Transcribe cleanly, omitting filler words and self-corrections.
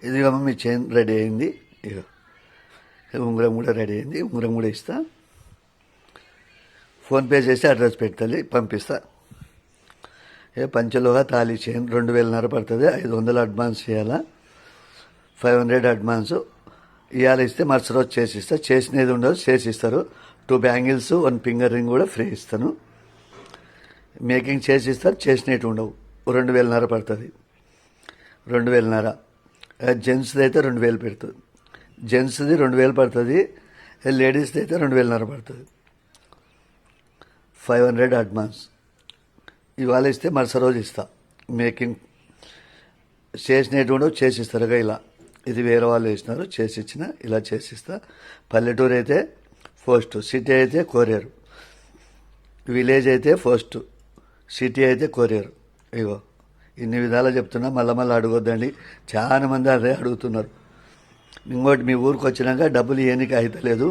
ఇదిగో మీ chain ready అయింది. ఇగో ఉంగరం కూడా రెడీ అయింది. ఉంగరం కూడా ఇస్తా. ఫోన్పే చేసి అడ్రస్ పెట్టాలి, పంపిస్తా. పంచలోహ తాళీ చైన్ 2,500 పడుతుంది. 500 అడ్వాన్స్ చేయాలా, 500 అడ్వాన్సు ఇవాళ ఇస్తే మరుసటి రోజు చేసిస్తా. చేసినది ఉండదు, చేసిస్తారు. 2 బ్యాంగిల్స్ 1 ఫింగర్ రింగ్ కూడా ఫ్రీ ఇస్తాను. మేకింగ్ చేసిస్తారు, చేసినట్టు ఉండవు. 2,500 పడుతుంది. 2,500. జెంట్స్ది అయితే 2,000 పెడుతుంది. జెంట్స్ది 2,000 పడుతుంది. లేడీస్ది అయితే 2,500 పడుతుంది. 500 అడ్వాన్స్ ఇవాళ ఇస్తే మరుసటి రోజు ఇస్తా. మేకింగ్ చేసినట్టు ఉండవు, చేసిస్తారుగా. ఇలా ఇది వేరే వాళ్ళు వేసినారు, చేసిచ్చిన ఇలా చేసిస్తా. పల్లెటూరు అయితే పోస్ట్, సిటీ అయితే కొరియర్. విలేజ్ అయితే పోస్ట్, సిటీ అయితే కొరియర్. ఇగో ఇన్ని విధాలు చెప్తున్నా, మళ్ళీ అడగొద్దండి. చాలా మంది అదే అడుగుతున్నారు. ఇంకోటి మీ ఊరికి వచ్చినాక డబ్బులు ఇవ్వడానికి అవుతలేదు.